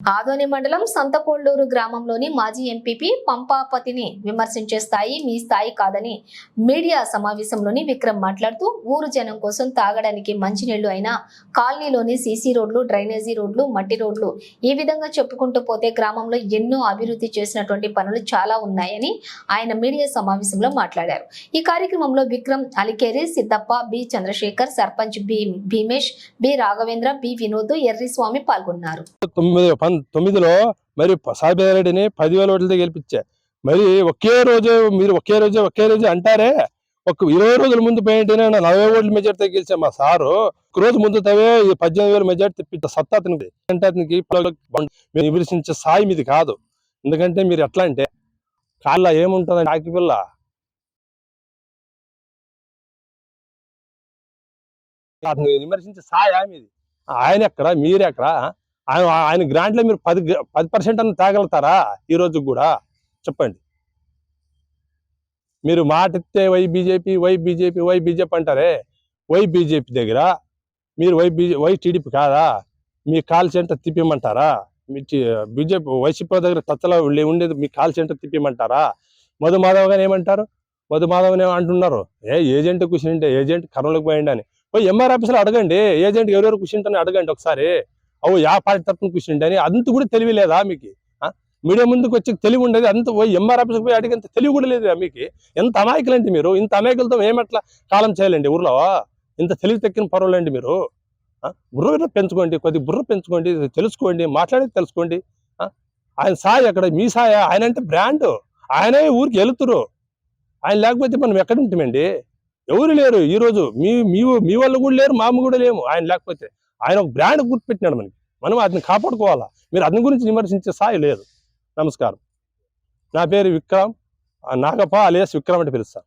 ఆదోని మండలం సంతకోళ్లూరు గ్రామంలోని మాజీ ఎంపీపీ పంపాపతిని విమర్శించే స్థాయి మీ స్థాయి కాదని మీడియా సమావేశంలోని విక్రమ్ మాట్లాడుతూ ఊరు జనం కోసం తాగడానికి మంచినీళ్లు అయినా కాలనీలోని సీసీ రోడ్లు, డ్రైనేజీ రోడ్లు, మట్టి రోడ్లు ఈ విధంగా చెప్పుకుంటూ పోతే గ్రామంలో ఎన్నో అభివృద్ధి చేసినటువంటి పనులు చాలా ఉన్నాయని ఆయన మీడియా సమావేశంలో మాట్లాడారు. ఈ కార్యక్రమంలో Vikram, Alikeri, Siddappa, B Chandrashekar, sarpanch B Bheemesh, B Raghavendra, B Vinod, Erriswamy పాల్గొన్నారు. 9లో మరి సాయిబేరెడ్డిని 10,000 ఓట్లతో గెలిపించా. మరి ఒకే రోజు అంటారే, ఒక 20 రోజుల ముందు పోయింటేనే 40 ఓట్ల మెజార్టీతో గెలిచా మా సారు. ఒక రోజు ముందు తవే 18,000 మెజార్టీ తెప్పించే సత్తా అతనికి. అంటే అతనికి మేము విమర్శించే స్థాయి మీది కాదు. ఎందుకంటే మీరు ఎట్లా అంటే కాళ్ళ ఏముంటుందండి ఆకిపిల్ల, అతను విమర్శించే స్థాయి మీది. ఆయన ఎక్కడ, మీరెక్కడ? ఆయన గ్రాంట్లో మీరు 10% అన్న తాగలుగుతారా ఈ రోజు కూడా? చెప్పండి. మీరు మాట ఇస్తే వై బీజేపీ అంటారే, వై బీజేపీ దగ్గర మీరు వై టీడీపీ కాదా? మీ కాల్ సెంటర్ తిప్పిమంటారా? మీ బీజేపీ వైసీపీ దగ్గర తచ్చలో ఉండేది మీ కాల్ సెంటర్ తిప్పిమంటారా? మధుమాధవ్ గారు ఏమంటారు? మధుమాధవ్ అంటున్నారు, ఏజెంట్ కూర్చుంటే ఏజెంట్ కర్నూలుకు పోయిండి అని. పోయి ఎంఆర్ ఆఫీసులో అడగండి, ఏజెంట్ ఎవరెవరు కూర్చుంటారని అడగండి ఒకసారి. యా పార్టీ తరఫున కూర్చుంటే అని. అంత కూడా తెలివి లేదా మీకు? మీడియా ముందుకు వచ్చి తెలివి ఉండేది అంత పోయి ఎంఆర్ ఆఫీస్కి పోయి అడిగేంత తెలివి కూడా లేదు మీకు. ఎంత అమాయకులండి మీరు. ఇంత అమాయకులతో ఏమట్లా కాలం చేయాలండి ఊర్లో? ఇంత తెలివి తక్కిన పర్వాలండి మీరు. బుర్ర పెంచుకోండి, కొద్ది బుర్ర పెంచుకోండి, తెలుసుకోండి, మాట్లాడేది తెలుసుకోండి. ఆయన సాయి అక్కడ మీ సాయ? ఆయన అంటే బ్రాండ్. ఆయనే ఊరికి వెళుతురు. ఆయన లేకపోతే మనం ఎక్కడ ఉంటామండి? ఎవరు లేరు ఈరోజు. మీ వాళ్ళు కూడా లేరు, మామ కూడా లేము ఆయన లేకపోతే. ఆయన ఒక బ్రాండ్ గుర్తుపెట్టినాడు మనకి. మనం అతన్ని కాపాడుకోవాలా. మీరు అతని గురించి విమర్శించే స్థాయి లేదు. నమస్కారం. నా పేరు విక్రమ్, నాగప్ప అలియాస్ విక్రమ్ అంటే పిలుస్తారు.